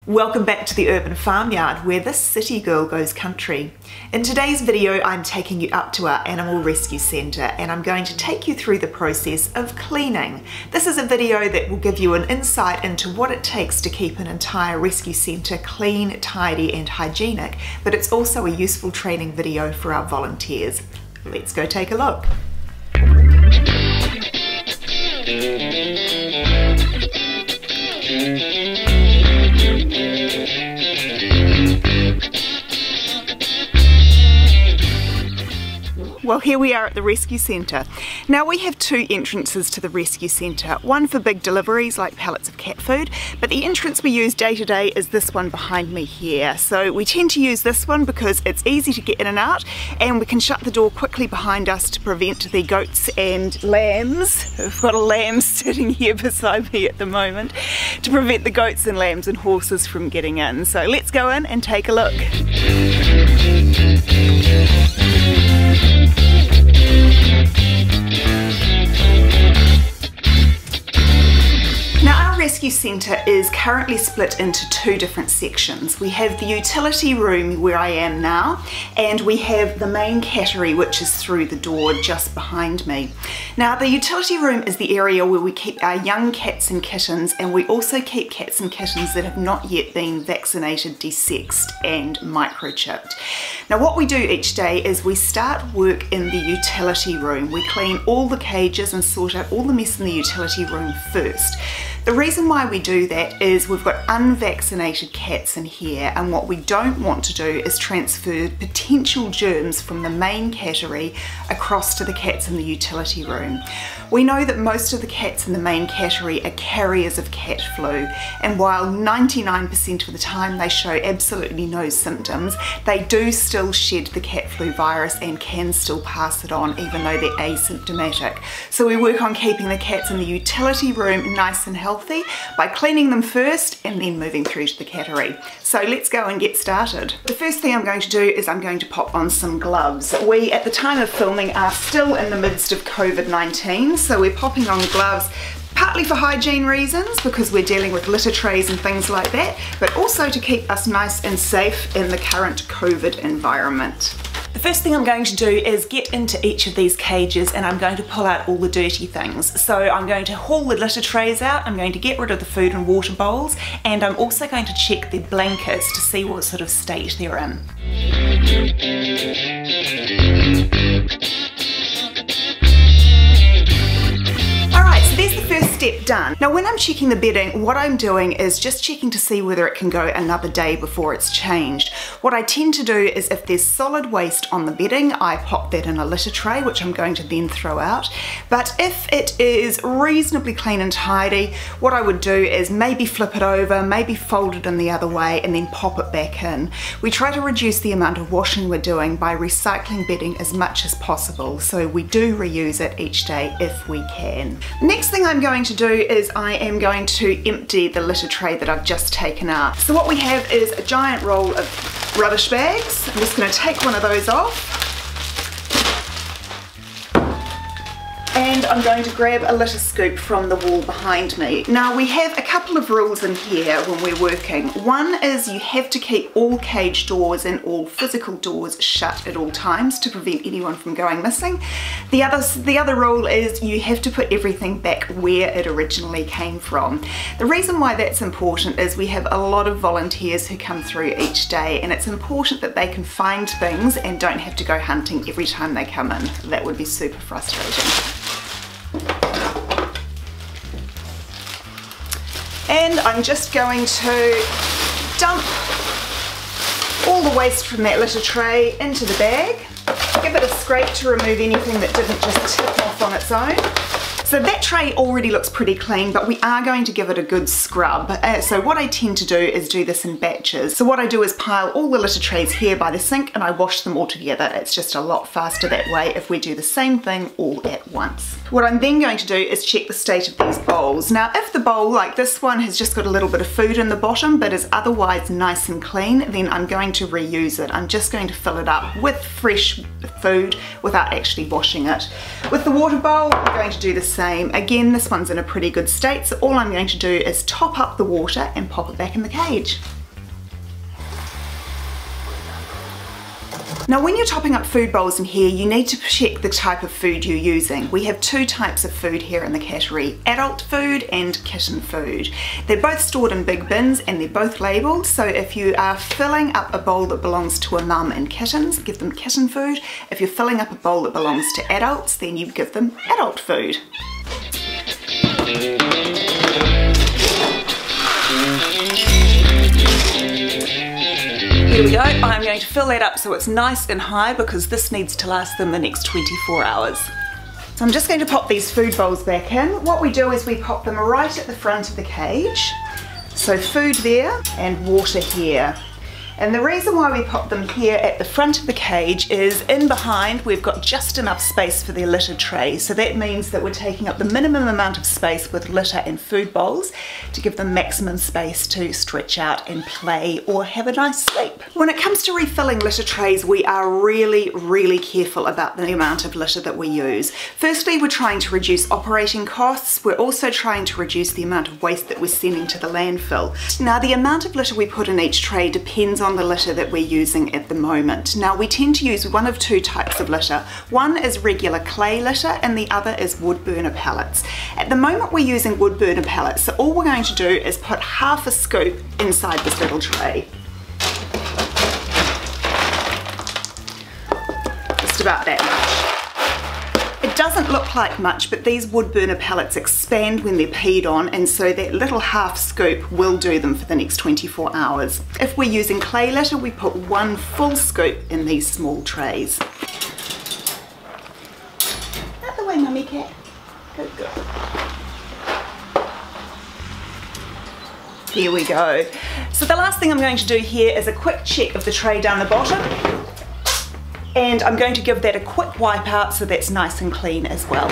Welcome back to the urban farmyard where this city girl goes country. In today's video I'm taking you up to our animal rescue centre and I'm going to take you through the process of cleaning. This is a video that will give you an insight into what it takes to keep an entire rescue centre clean, tidy and hygienic, but it's also a useful training video for our volunteers. Let's go take a look. Well, here we are at the rescue centre. Now we have two entrances to the rescue centre, one for big deliveries like pallets of cat food, but the entrance we use day to day is this one behind me here. So we tend to use this one because it's easy to get in and out, and we can shut the door quickly behind us to prevent the goats and lambs. We've got a lamb sitting here beside me at the moment, to prevent the goats and lambs and horses from getting in. So let's go in and take a look. Now our rescue centre is currently split into two different sections. We have the utility room where I am now, and we have the main cattery which is through the door just behind me. Now the utility room is the area where we keep our young cats and kittens, and we also keep cats and kittens that have not yet been vaccinated, desexed and microchipped. Now what we do each day is we start work in the utility room. We clean all the cages and sort out all the mess in the utility room first. The reason why we do that is we've got unvaccinated cats in here, and what we don't want to do is transfer potential germs from the main cattery across to the cats in the utility room. We know that most of the cats in the main cattery are carriers of cat flu, and while 99% of the time they show absolutely no symptoms, they do still shed the cat flu virus and can still pass it on even though they're asymptomatic. So we work on keeping the cats in the utility room nice and healthy by cleaning them first and then moving through to the cattery. So let's go and get started. The first thing I'm going to do is I'm going to pop on some gloves. We at the time of filming are still in the midst of COVID-19, so we're popping on gloves partly for hygiene reasons because we're dealing with litter trays and things like that, but also to keep us nice and safe in the current COVID environment. The first thing I'm going to do is get into each of these cages and I'm going to pull out all the dirty things. So I'm going to haul the litter trays out, I'm going to get rid of the food and water bowls, and I'm also going to check the blankets to see what sort of state they're in. There's the first step done. Now when I'm checking the bedding, what I'm doing is just checking to see whether it can go another day before it's changed. What I tend to do is if there's solid waste on the bedding, I pop that in a litter tray, which I'm going to then throw out. But if it is reasonably clean and tidy, what I would do is maybe flip it over, maybe fold it in the other way and then pop it back in. We try to reduce the amount of washing we're doing by recycling bedding as much as possible, so we do reuse it each day if we can. Next thing I'm going to do is I am going to empty the litter tray that I've just taken out. So what we have is a giant roll of rubbish bags. I'm just going to take one of those off. And I'm going to grab a litter scoop from the wall behind me. Now we have a couple of rules in here when we're working. One is you have to keep all cage doors and all physical doors shut at all times to prevent anyone from going missing. The other rule is you have to put everything back where it originally came from. The reason why that's important is we have a lot of volunteers who come through each day, and it's important that they can find things and don't have to go hunting every time they come in. That would be super frustrating. And I'm just going to dump all the waste from that litter tray into the bag. Give it a scrape to remove anything that didn't just tip off on its own. So that tray already looks pretty clean, but we are going to give it a good scrub. So what I tend to do is do this in batches. So what I do is pile all the litter trays here by the sink and I wash them all together. It's just a lot faster that way if we do the same thing all at once. What I'm then going to do is check the state of these bowls. Now if the bowl like this one has just got a little bit of food in the bottom but is otherwise nice and clean, then I'm going to reuse it. I'm just going to fill it up with fresh food without actually washing it. With the water bowl, I'm going to do the same. Again, this one's in a pretty good state, so all I'm going to do is top up the water and pop it back in the cage. Now when you're topping up food bowls in here, you need to check the type of food you're using. We have two types of food here in the cattery, adult food and kitten food. They're both stored in big bins and they're both labelled, so if you are filling up a bowl that belongs to a mum and kittens, give them kitten food. If you're filling up a bowl that belongs to adults, then you give them adult food. Here we go, I'm going to fill that up so it's nice and high because this needs to last them the next 24 hours. So I'm just going to pop these food bowls back in. What we do is we pop them right at the front of the cage. So food there and water here. And the reason why we pop them here at the front of the cage is in behind we've got just enough space for their litter tray. So that means that we're taking up the minimum amount of space with litter and food bowls to give them maximum space to stretch out and play or have a nice sleep. When it comes to refilling litter trays, we are really careful about the amount of litter that we use. Firstly, we're trying to reduce operating costs. We're also trying to reduce the amount of waste that we're sending to the landfill. Now, the amount of litter we put in each tray depends on the litter that we're using at the moment. Now we tend to use one of two types of litter. One is regular clay litter and the other is wood burner pellets. At the moment we're using wood burner pellets, so all we're going to do is put half a scoop inside this little tray. Just about that much. It doesn't look like much, but these wood burner pellets expand when they're peed on, and so that little half scoop will do them for the next 24 hours. If we're using clay litter, we put one full scoop in these small trays. Out the way, mummy cat. Good girl. Here we go. So the last thing I'm going to do here is a quick check of the tray down the bottom. And I'm going to give that a quick wipe out so that's nice and clean as well.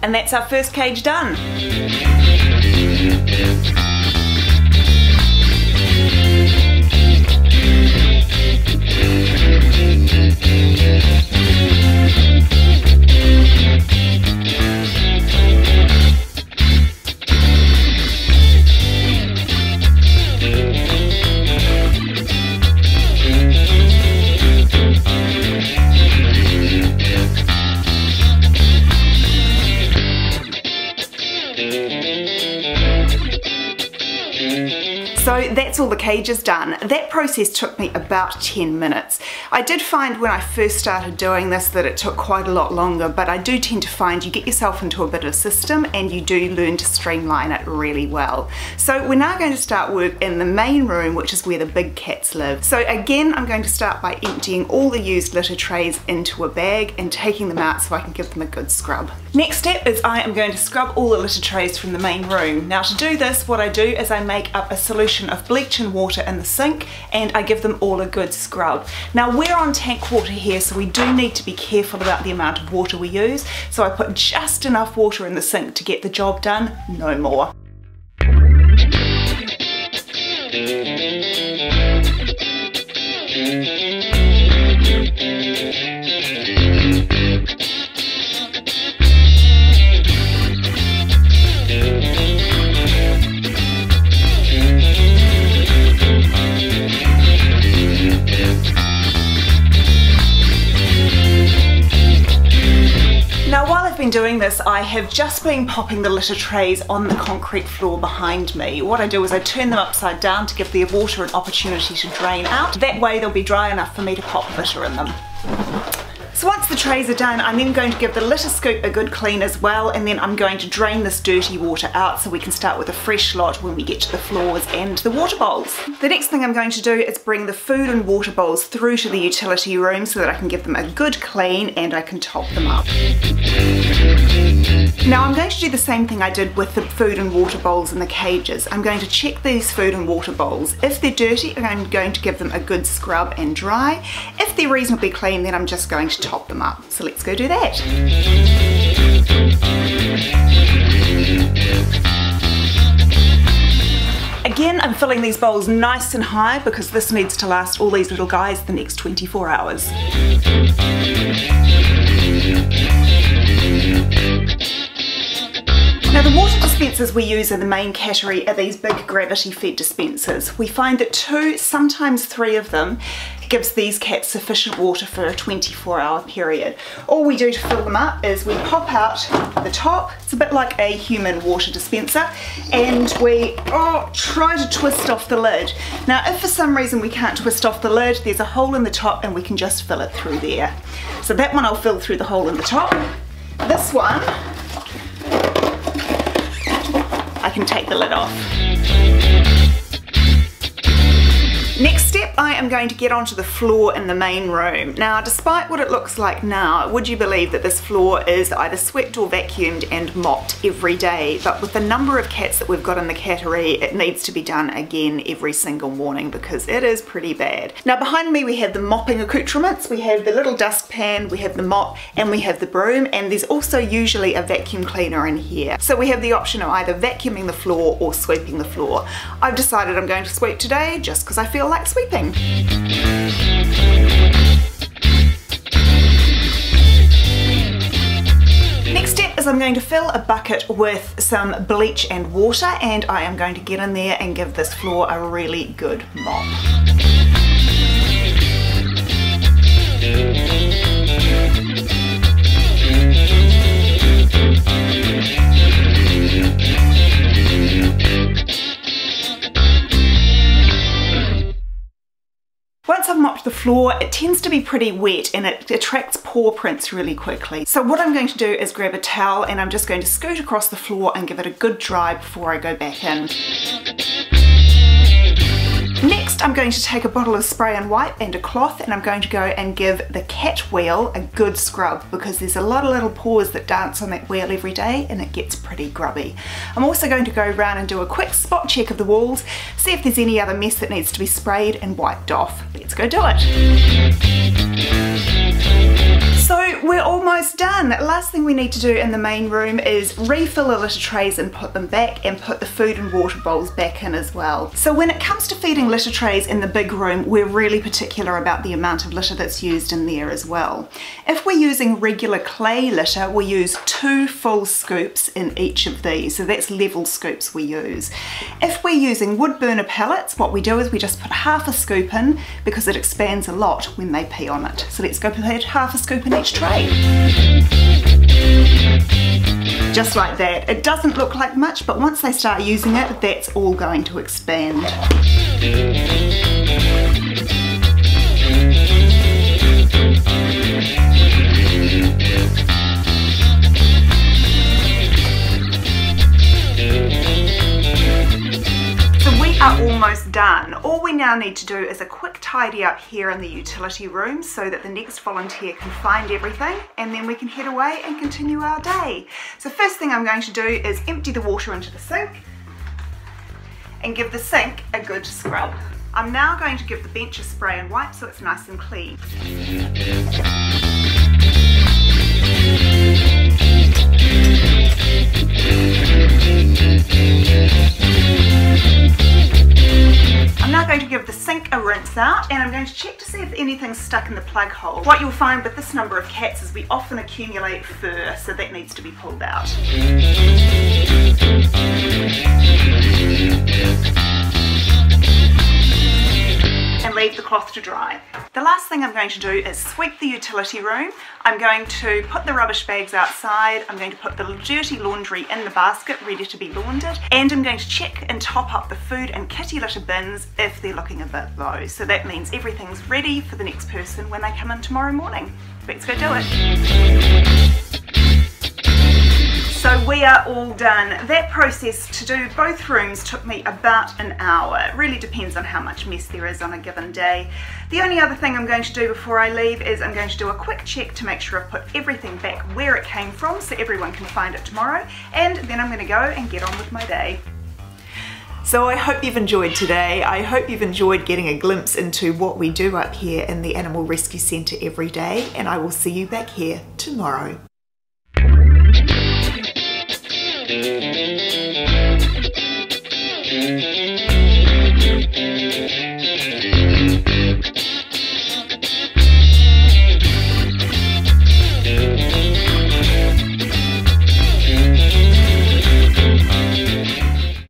And that's our first cage done. So that's all the cages done. That process took me about 10 minutes. I did find when I first started doing this that it took quite a lot longer, but I do tend to find you get yourself into a bit of a system and you do learn to streamline it really well. So we're now going to start work in the main room, which is where the big cats live. So again, I'm going to start by emptying all the used litter trays into a bag and taking them out so I can give them a good scrub. Next step is I am going to scrub all the litter trays from the main room. Now to do this, what I do is I make up a solution of bleach and water in the sink and I give them all a good scrub. Now we're on tank water here, so we do need to be careful about the amount of water we use. So I put just enough water in the sink to get the job done, no more. Now while I've been doing this, I have just been popping the litter trays on the concrete floor behind me. What I do is I turn them upside down to give the water an opportunity to drain out. That way they'll be dry enough for me to pop litter in them. So once the trays are done, I'm then going to give the litter scoop a good clean as well, and then I'm going to drain this dirty water out so we can start with a fresh lot when we get to the floors and the water bowls. The next thing I'm going to do is bring the food and water bowls through to the utility room so that I can give them a good clean and I can top them up. Now I'm going to do the same thing I did with the food and water bowls in the cages. I'm going to check these food and water bowls. If they're dirty, I'm going to give them a good scrub and dry. If they're reasonably clean, then I'm just going to top them up. So let's go do that. Again, I'm filling these bowls nice and high because this needs to last all these little guys the next 24 hours. Now the water dispensers we use in the main cattery are these big gravity fed dispensers. We find that 2, sometimes 3 of them gives these cats sufficient water for a 24-hour period. All we do to fill them up is we pop out the top, it's a bit like a human water dispenser, and we try to twist off the lid. Now if for some reason we can't twist off the lid, there's a hole in the top and we can just fill it through there. So that one I'll fill through the hole in the top. This one, I can take the lid off. Next step, I am going to get onto the floor in the main room. Now, despite what it looks like now, would you believe that this floor is either swept or vacuumed and mopped every day? But with the number of cats that we've got in the cattery, it needs to be done again every single morning because it is pretty bad. Now, behind me we have the mopping accoutrements. We have the little dustpan, we have the mop, and we have the broom, and there's also usually a vacuum cleaner in here. So we have the option of either vacuuming the floor or sweeping the floor. I've decided I'm going to sweep today just because I feel like sweeping. Next step is I'm going to fill a bucket with some bleach and water, and I am going to get in there and give this floor a really good mop. Once I've mopped the floor, it tends to be pretty wet and it attracts paw prints really quickly. So what I'm going to do is grab a towel and I'm just going to scoot across the floor and give it a good dry before I go back in. Next, I'm going to take a bottle of spray and wipe and a cloth, and I'm going to go and give the cat wheel a good scrub because there's a lot of little paws that dance on that wheel every day and it gets pretty grubby. I'm also going to go around and do a quick spot check of the walls, see if there's any other mess that needs to be sprayed and wiped off. Let's go do it. So we're almost done. Last thing we need to do in the main room is refill the litter trays and put them back, and put the food and water bowls back in as well. So when it comes to feeding litter trays in the big room, we're really particular about the amount of litter that's used in there as well. If we're using regular clay litter, we use 2 full scoops in each of these, so that's level scoops we use. If we're using wood burner pellets, what we do is we just put half a scoop in because it expands a lot when they pee on it. So let's go put half a scoop in each tray. Just like that. It doesn't look like much, but once they start using it, that's all going to expand. Are almost done. All we now need to do is a quick tidy up here in the utility room so that the next volunteer can find everything, and then we can head away and continue our day. So first thing I'm going to do is empty the water into the sink and give the sink a good scrub. I'm now going to give the bench a spray and wipe so it's nice and clean. I'm now going to give the sink a rinse out, and I'm going to check to see if anything's stuck in the plug hole. What you'll find with this number of cats is we often accumulate fur, so that needs to be pulled out. And leave the cloth to dry. The last thing I'm going to do is sweep the utility room. I'm going to put the rubbish bags outside, I'm going to put the dirty laundry in the basket ready to be laundered, and I'm going to check and top up the food and kitty litter bins if they're looking a bit low. So that means everything's ready for the next person when they come in tomorrow morning. Let's go do it. So we are all done. That process to do both rooms took me about an hour. It really depends on how much mess there is on a given day. The only other thing I'm going to do before I leave is I'm going to do a quick check to make sure I've put everything back where it came from so everyone can find it tomorrow, and then I'm going to go and get on with my day. So I hope you've enjoyed today. I hope you've enjoyed getting a glimpse into what we do up here in the Animal Rescue Centre every day, and I will see you back here tomorrow. Thank you.